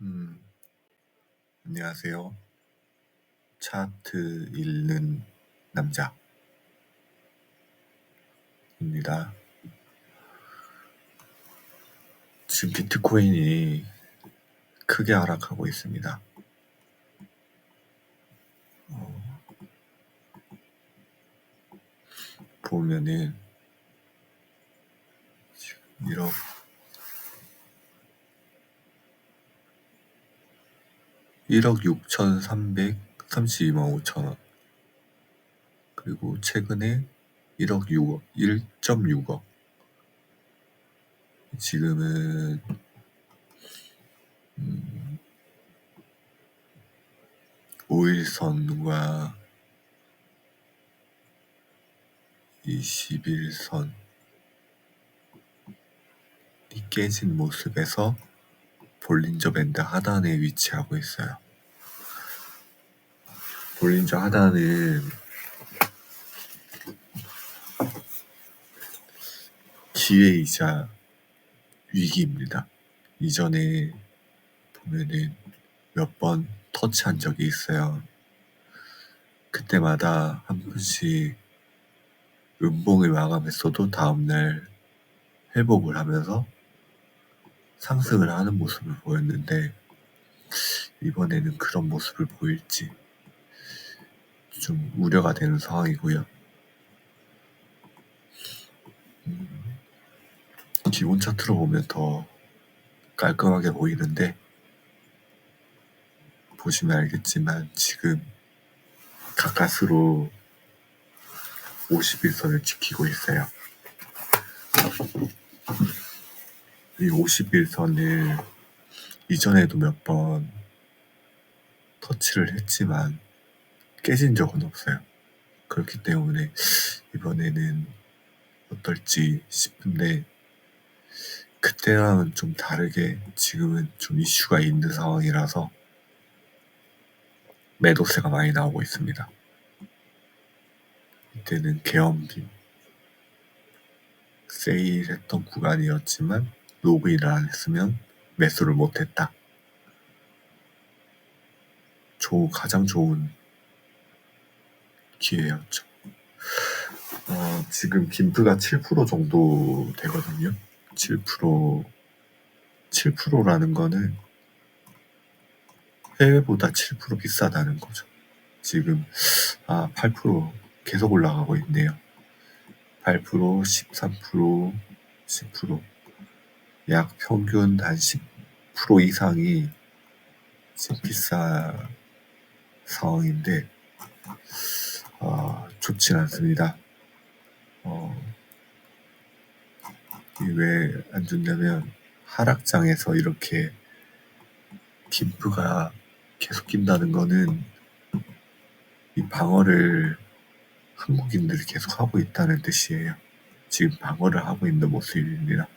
음, 안녕하세요. 차트 읽는 남자입니다. 지금 비트코인이 크게 하락하고 있습니다. 보면은 1억 1억 6,332만 5천 원. 그리고 최근에 1억 6억, 1.6억. 지금은 5일선과 21선이 깨진 모습에서 볼린저 밴드 하단에 위치하고 있어요. 볼린저 하단은 기회이자 위기입니다. 이전에 보면은 몇 번 터치한 적이 있어요. 그때마다 한 번씩 음봉을 마감했어도 다음날 회복을 하면서 상승을 하는 모습을 보였는데, 이번에는 그런 모습을 보일지 좀 우려가 되는 상황이고요. 기본 차트로 보면 더 깔끔하게 보이는데, 보시면 알겠지만 지금 가까스로 51선을 지키고 있어요. 이 51선을 이전에도 몇 번 터치를 했지만 깨진 적은 없어요. 그렇기 때문에 이번에는 어떨지 싶은데, 그때랑은 좀 다르게 지금은 좀 이슈가 있는 상황이라서 매도세가 많이 나오고 있습니다. 이때는 계엄빔 세일했던 구간이었지만 로그인을 안 했으면 매수를 못했다. 가장 좋은 기회였죠. 지금 김프가 7% 정도 되거든요. 7%라는 거는 해외보다 7% 비싸다는 거죠. 지금 8% 계속 올라가고 있네요. 8%, 13%, 10%, 약 평균 한 10% 이상이 지금 비싼 상황인데 좋진 않습니다. 왜 안 좋냐면, 하락장에서 이렇게 김프가 계속 낀다는 거는 이 방어를 한국인들이 계속 하고 있다는 뜻이에요. 지금 방어를 하고 있는 모습입니다.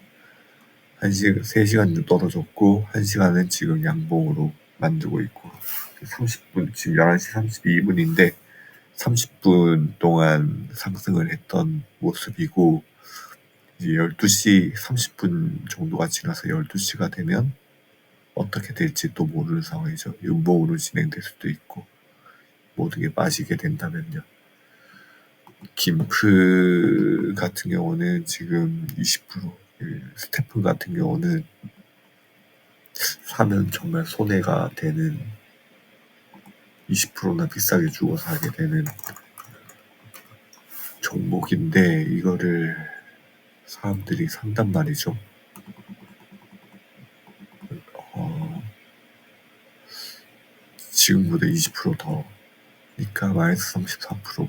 3시간 좀 떨어졌고 1시간은 지금 양봉으로 만들고 있고, 30분, 지금 11시 32분인데 30분 동안 상승을 했던 모습이고, 이제 12시 30분 정도가 지나서 12시가 되면 어떻게 될지 또 모르는 상황이죠. 음봉으로 진행될 수도 있고, 모든 게 빠지게 된다면요. 김프 같은 경우는 지금 20%, 스태프 같은 경우는 사면 정말 손해가 되는, 20%나 비싸게 주고 사게 되는 종목인데, 이거를 사람들이 산단 말이죠. 지금보다 20% 더니까 마이너스 34%.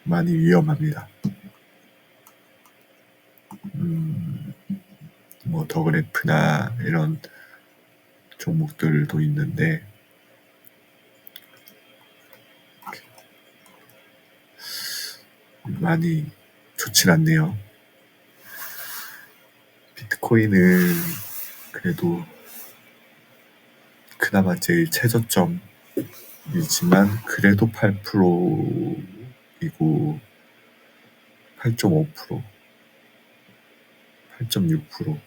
많이 위험합니다. 뭐 더그래프나 이런 종목들도 있는데 많이 좋진 않네요. 비트코인은 그래도 그나마 제일 최저점이지만 그래도 8%이고 8.5%, 8.6%,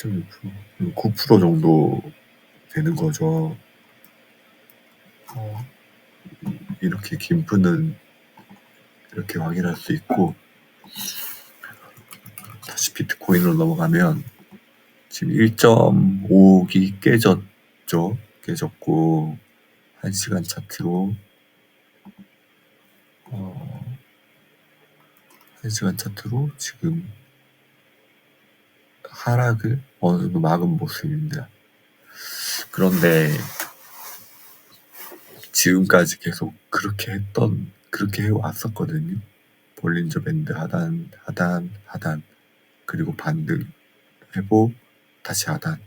8.6%, 9% 정도 되는 거죠. 이렇게 김프는 이렇게 확인할 수 있고, 다시 비트코인으로 넘어가면 지금 1.5기 깨졌죠. 깨졌고 1시간 차트로 1시간 차트로 지금 하락을 어느 정도 막은 모습입니다. 그런데 지금까지 계속 그렇게 해왔었거든요. 볼린저 밴드 하단, 하단, 하단, 그리고 반등, 회복, 다시 하단,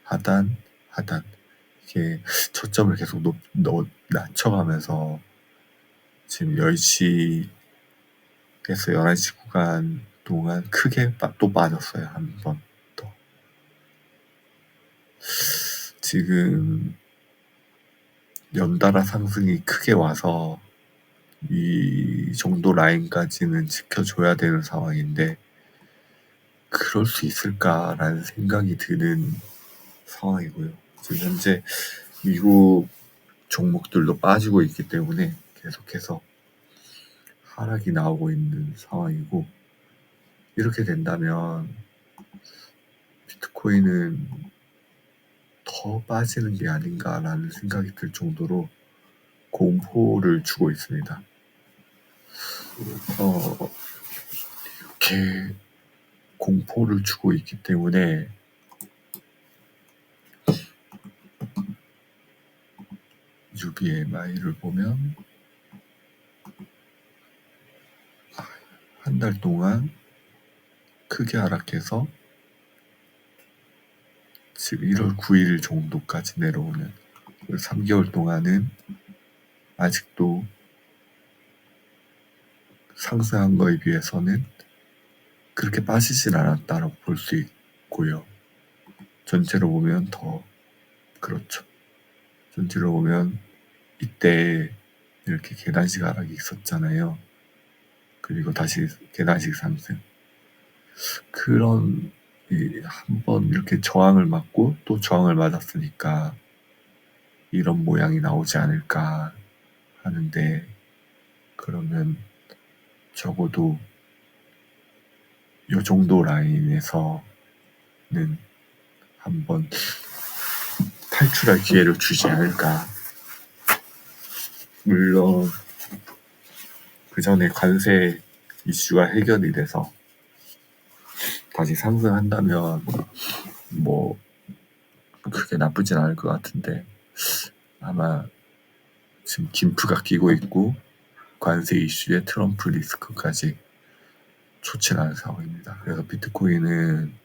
하단, 하단. 이게 저점을 계속 낮춰가면서 지금 10시에서 11시 구간 동안 크게 또 빠졌어요. 한 번 더. 지금 연달아 상승이 크게 와서 이 정도 라인까지는 지켜줘야 되는 상황인데 그럴 수 있을까라는 생각이 드는 상황이고요. 지금 현재 미국 종목들도 빠지고 있기 때문에 계속해서 하락이 나오고 있는 상황이고, 이렇게 된다면 비트코인은 더 빠지는 게 아닌가라는 생각이 들 정도로 공포를 주고 있습니다. 이렇게 공포를 주고 있기 때문에 UBMI를 보면 한 달 동안 크게 하락해서 지금 1월 9일 정도까지 내려오는 3개월 동안은 아직도 상승한 거에 비해서는 그렇게 빠지진 않았다라고 볼 수 있고요. 전체로 보면 더 그렇죠. 전체로 보면 이때 이렇게 계단식 하락이 있었잖아요. 그리고 다시 계단식 상승. 그런 한번 이렇게 저항을 맞고 또 저항을 맞았으니까 이런 모양이 나오지 않을까 하는데, 그러면 적어도 요 정도 라인에서는 한번 탈출할 기회를 주지 않을까. 물론 그 전에 관세 이슈가 해결이 돼서 다시 상승한다면 뭐 그게 나쁘진 않을 것 같은데, 아마 지금 김프가 끼고 있고 관세 이슈에 트럼프 리스크까지 좋진 않은 상황입니다. 그래서 비트코인은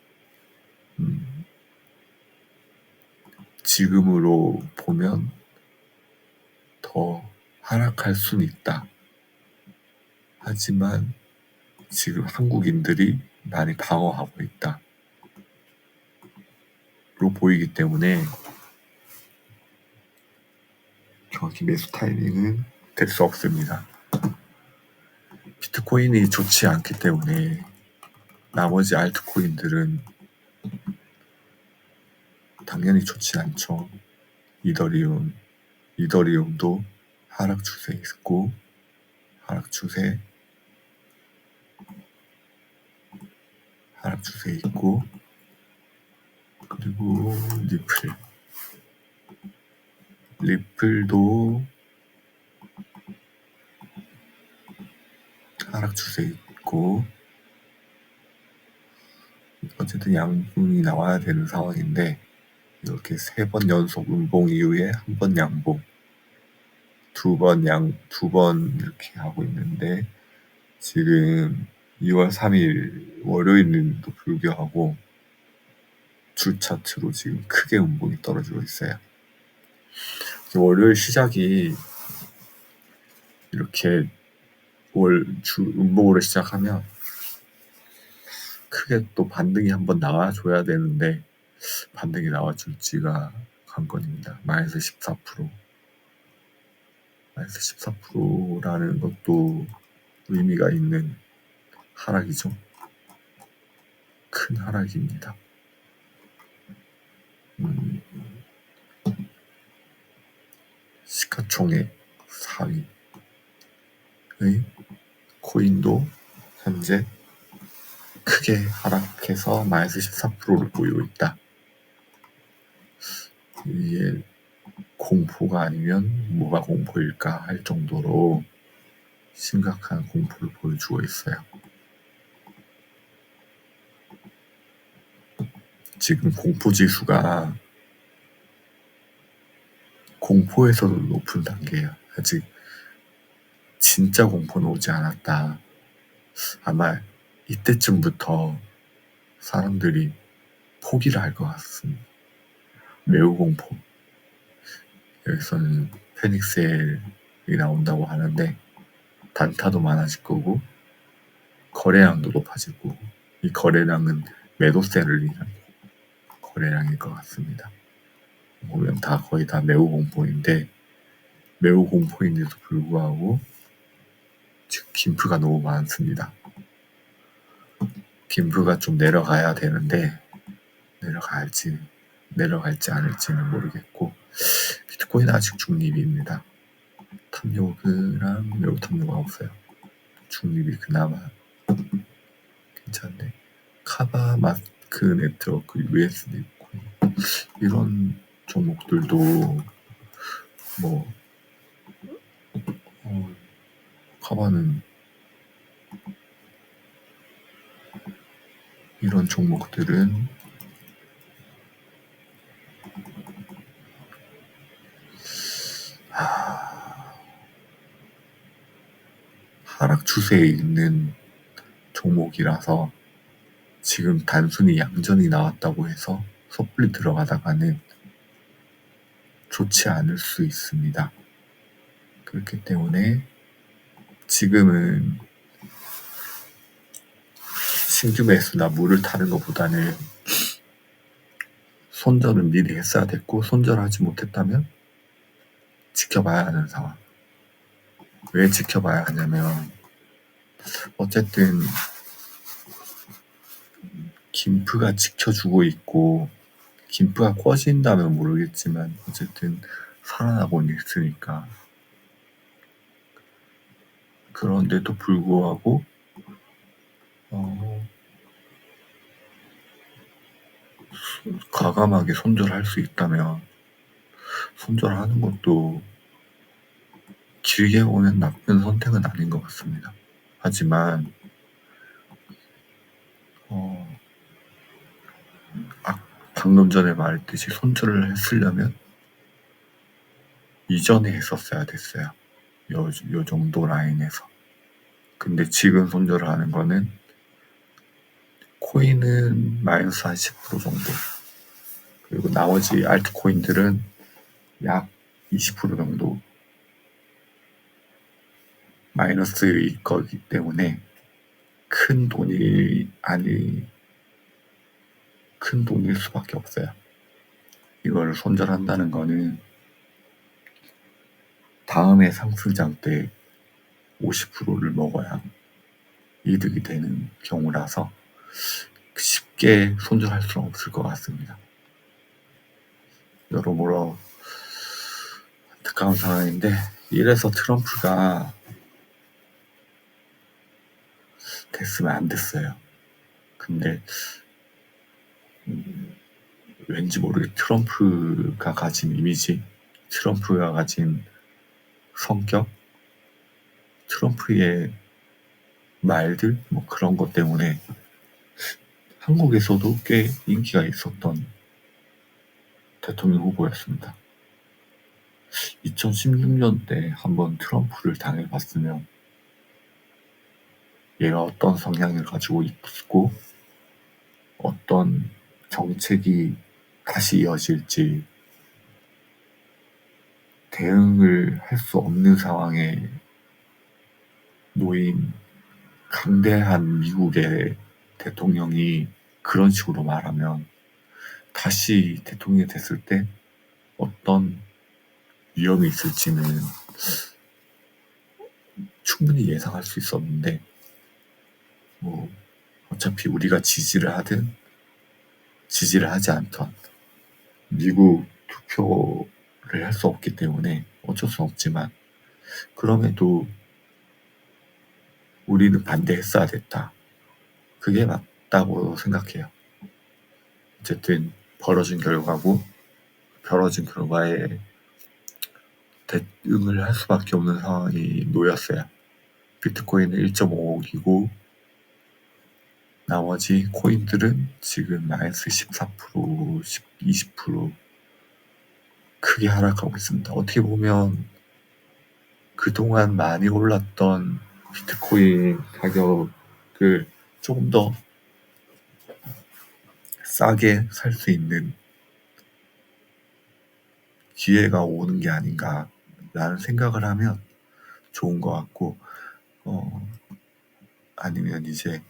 지금으로 보면 더 하락할 수는 있다. 하지만 지금 한국인들이 많이 방어하고 있다 로 보이기 때문에 정확히 매수 타이밍은 될 수 없습니다. 비트코인이 좋지 않기 때문에 나머지 알트코인들은 당연히 좋지 않죠. 이더리움도 하락 추세 있고, 하락 추세 있고, 그리고 리플도 하락 추세 있고, 어쨌든 양봉이 나와야 되는 상황인데 이렇게 3번 연속 음봉 이후에 한 번 양봉, 두 번 이렇게 하고 있는데, 지금 2월 3일 월요일에도 불구하고 주 차트로 지금 크게 음봉이 떨어지고 있어요. 월요일 시작이 이렇게 주 음봉으로 시작하면 크게 또 반등이 한번 나와줘야 되는데 반등이 나와줄지가 관건입니다. 마이너스 14%. 마이너스 14%라는 것도 의미가 있는 하락이죠. 큰 하락입니다. 시총액 4위의 코인도 현재 크게 하락해서 마이너스 14%를 보이고 있다. 이게 공포가 아니면 뭐가 공포일까 할 정도로 심각한 공포를 보여주고 있어요. 지금 공포지수가 공포에서도 높은 단계예요. 아직 진짜 공포는 오지 않았다. 아마 이때쯤부터 사람들이 포기를 할 것 같습니다. 매우 공포. 여기서는 페닉셀이 나온다고 하는데 단타도 많아질 거고 거래량도 높아질 거고 이 거래량은 매도세를 위한 거래량일 것 같습니다. 보면 다 거의 다 매우 공포인데 매우 공포인데도 불구하고 지금 김프가 너무 많습니다. 김프가 좀 내려가야 되는데 내려갈지 않을지는 모르겠고 비트코인 아직 중립입니다. 탐욕이랑 매우 탐욕은 없어요. 중립이 그나마 괜찮네. 카바마크 네트워크, USD 코인 이런 종목들도 뭐 카바는 이런 종목들은 하락 추세에 있는 종목이라서 지금 단순히 양전이 나왔다고 해서 섣불리 들어가다가는 좋지 않을 수 있습니다. 그렇기 때문에 지금은 신규 매수나 물을 타는 것보다는 손절은 미리 했어야 됐고 손절하지 못했다면 지켜봐야 하는 상황. 왜 지켜봐야 하냐면 어쨌든 김프가 지켜주고 있고 김프가 꺼진다면 모르겠지만 어쨌든 살아나고는 있으니까. 그런데도 불구하고 과감하게 손절할 수 있다면 손절하는 것도 길게 보면 나쁜 선택은 아닌 것 같습니다. 하지만 방금 전에 말했듯이 손절을 했으려면 이전에 했었어야 됐어요. 요 정도 라인에서. 근데 지금 손절을 하는 거는 코인은 마이너스 한 10% 정도, 그리고 나머지 알트코인들은 약 20% 정도 마이너스일 거기 때문에 큰 돈일 수밖에 없어요. 이걸 손절한다는 거는 다음에 상승장 때 50%를 먹어야 이득이 되는 경우라서 쉽게 손절할 수는 없을 것 같습니다. 여러모로 안타까운 상황인데 이래서 트럼프가 됐으면 안 됐어요. 근데 왠지 모르게 트럼프가 가진 이미지, 트럼프가 가진 성격, 트럼프의 말들 뭐 그런 것 때문에 한국에서도 꽤 인기가 있었던 대통령 후보였습니다. 2016년때 한번 트럼프를 당해봤으면 얘가 어떤 성향을 가지고 있고 어떤 정책이 다시 이어질지 대응을 할 수 없는 상황에 놓인 강대한 미국의 대통령이 그런 식으로 말하면 다시 대통령이 됐을 때 어떤 위험이 있을지는 충분히 예상할 수 있었는데 뭐 어차피 우리가 지지를 하든 지지를 하지 않던 미국 투표를 할 수 없기 때문에 어쩔 수 없지만 그럼에도 우리는 반대했어야 됐다. 그게 맞다고 생각해요. 어쨌든 벌어진 결과고 벌어진 결과에 대응을 할 수밖에 없는 상황이 놓였어요. 비트코인은 1.5억이고 나머지 코인들은 지금 마이너스 14%, 20% 크게 하락하고 있습니다. 어떻게 보면 그동안 많이 올랐던 비트코인 가격을 조금 더 싸게 살 수 있는 기회가 오는 게 아닌가라는 생각을 하면 좋은 것 같고, 아니면 이제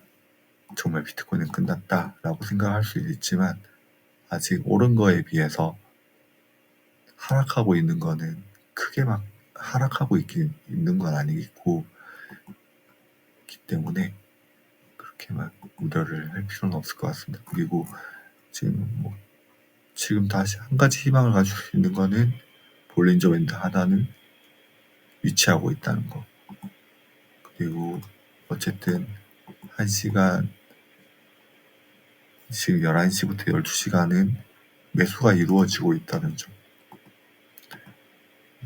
정말 비트코인은 끝났다라고 생각할 수도 있지만 아직 오른 거에 비해서 하락하고 있는 거는 크게 막 하락하고 있는 건 아니고 기 때문에 그렇게 막 우려를 할 필요는 없을 것 같습니다. 그리고 지금 다시 한 가지 희망을 가질 수 있는 거는 볼린저 밴드 하단을 위치하고 있다는 거. 그리고 어쨌든 1시간 지금 11시부터 12시간은 매수가 이루어지고 있다는 점.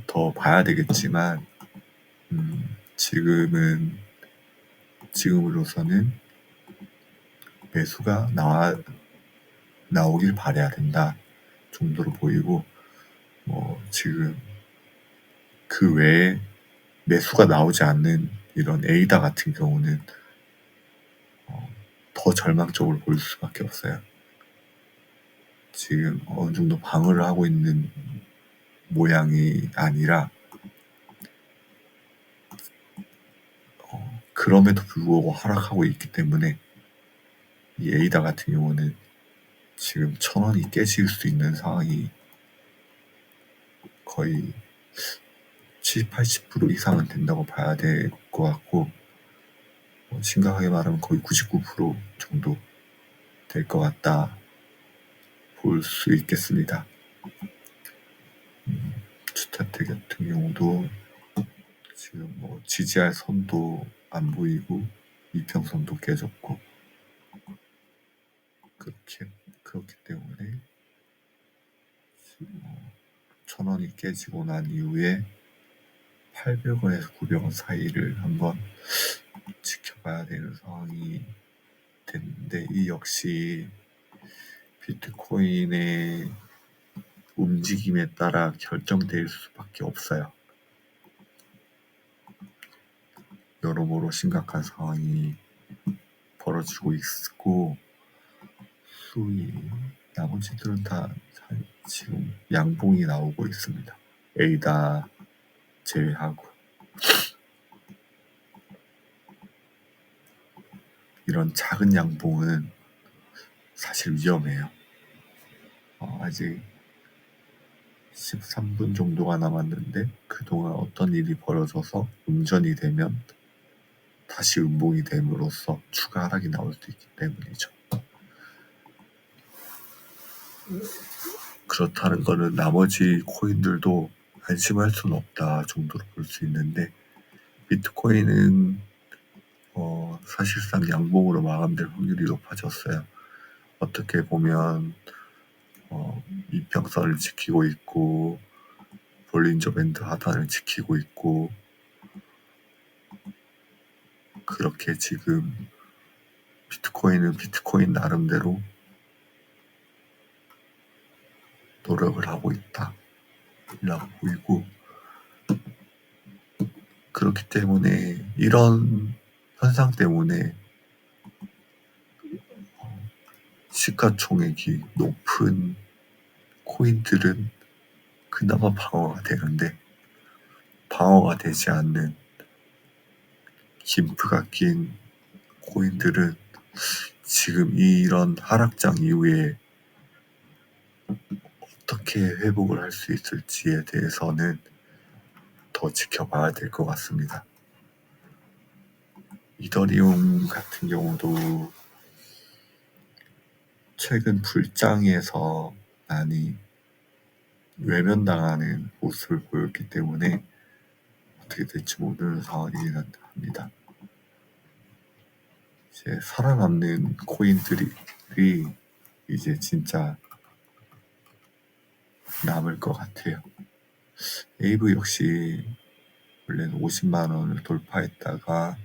더 봐야 되겠지만 지금으로서는 매수가 나오길 바라야 된다 정도로 보이고, 지금 그 외에 매수가 나오지 않는 이런 에이다 같은 경우는 더 절망적으로 보일 수밖에 없어요. 지금 어느 정도 방어를 하고 있는 모양이 아니라 그럼에도 불구하고 하락하고 있기 때문에 이 에이다 같은 경우는 지금 1,000원이 깨질 수 있는 상황이 거의 70, 80% 이상은 된다고 봐야 될 것 같고, 심각하게 말하면 거의 99% 정도 될 것 같다 볼 수 있겠습니다. 주택 같은 경우도 지금 지지할 선도 안 보이고 이평선도 깨졌고 그렇기 때문에 지금 1,000원이 깨지고 난 이후에 800원에서 900원 사이를 한번 지켜봐야 되는 상황이 됐는데, 이 역시 비트코인의 움직임에 따라 결정될 수밖에 없어요. 여러모로 심각한 상황이 벌어지고 있고, 나머지들은 다 지금 양봉이 나오고 있습니다. 에이다 제외하고. 이런 작은 양봉은 사실 위험해요. 아직 13분 정도가 남았는데 그동안 어떤 일이 벌어져서 음전이 되면 다시 음봉이 됨으로써 추가 하락이 나올 수 있기 때문이죠. 그렇다는 거는 나머지 코인들도 안심할 수는 없다 정도로 볼 수 있는데, 비트코인은 사실상 양봉으로 마감될 확률이 높아졌어요. 어떻게 보면 이평선을 지키고 있고 볼린저 밴드 하단을 지키고 있고, 그렇게 지금 비트코인은 비트코인 나름대로 노력을 하고 있다라고 보이고, 그렇기 때문에 이런 현상 때문에 시가총액이 높은 코인들은 그나마 방어가 되는데, 방어가 되지 않는 김프가 낀 코인들은 지금 이런 하락장 이후에 어떻게 회복을 할 수 있을지에 대해서는 더 지켜봐야 될 것 같습니다. 이더리움 같은 경우도 최근 불장에서 많이 외면당하는 모습을 보였기 때문에 어떻게 될지 모르는 상황이긴 합니다. 이제 살아남는 코인들이 이제 진짜 남을 것 같아요. 에이브 역시 원래는 50만 원을 돌파했다가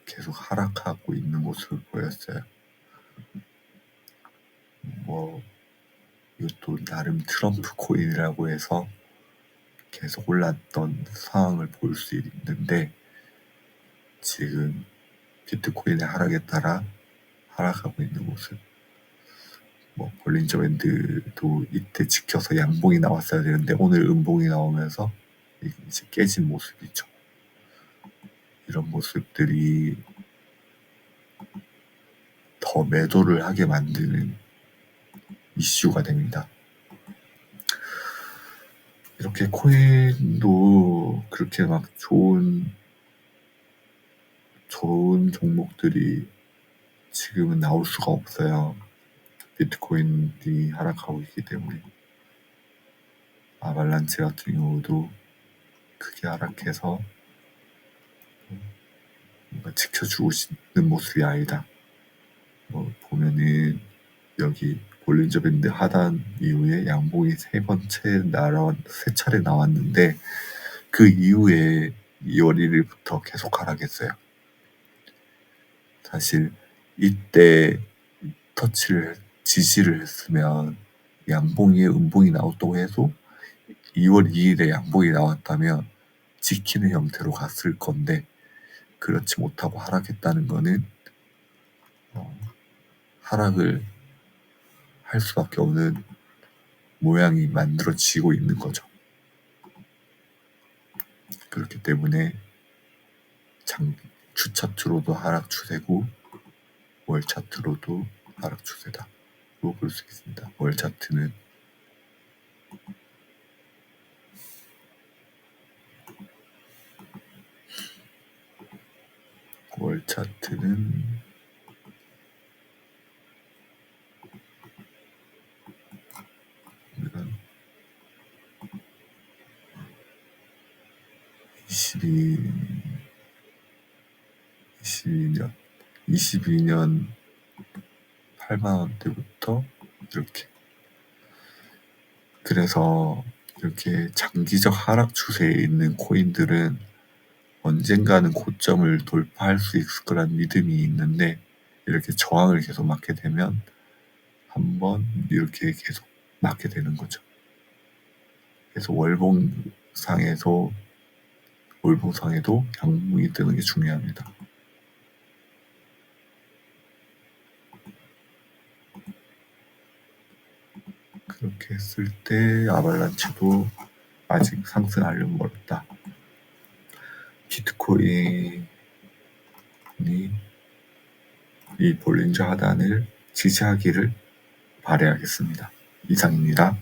계속 하락하고 있는 모습을 보였어요. 뭐 이것도 나름 트럼프 코인이라고 해서 계속 올랐던 상황을 볼 수 있는데 지금 비트코인의 하락에 따라 하락하고 있는 모습. 뭐 볼린저 밴드도 이때 지켜서 양봉이 나왔어야 되는데 오늘 음봉이 나오면서 이제 깨진 모습이죠. 이런 모습들이 더 매도를 하게 만드는 이슈가 됩니다. 이렇게 코인도 그렇게 막 좋은 종목들이 지금은 나올 수가 없어요. 비트코인이 하락하고 있기 때문에. 아발란체 같은 경우도 크게 하락해서 뭔가 지켜주고 있는 모습이 아니다. 보면은 여기 볼린저 밴드 하단 이후에 양봉이 세 차례 나왔는데 그 이후에 2월 1일부터 계속 하락했어요. 사실 이때 지지를 했으면 양봉 에 음봉이 나왔다고 해도 2월 2일에 양봉이 나왔다면 지키는 형태로 갔을 건데 그렇지 못하고 하락했다는 거는 하락을 할 수밖에 없는 모양이 만들어지고 있는 거죠. 그렇기 때문에 주 차트로도 하락 추세고 월 차트로도 하락 추세다. 로 볼 수 있습니다. 월 차트는 우리가 22년 8만 원대부터 이렇게 그래서 이렇게 장기적 하락 추세에 있는 코인들은 언젠가는 고점을 돌파할 수 있을 거란 믿음이 있는데 이렇게 저항을 계속 맞게 되면 한번 이렇게 계속 맞게 되는 거죠. 그래서 월봉상에도 양봉이 뜨는 게 중요합니다. 그렇게 했을 때 아발란체도 아직 상승하려면 멀었다. 비트코인이 이 볼린저 하단을 지지하기를 바라야겠습니다. 이상입니다.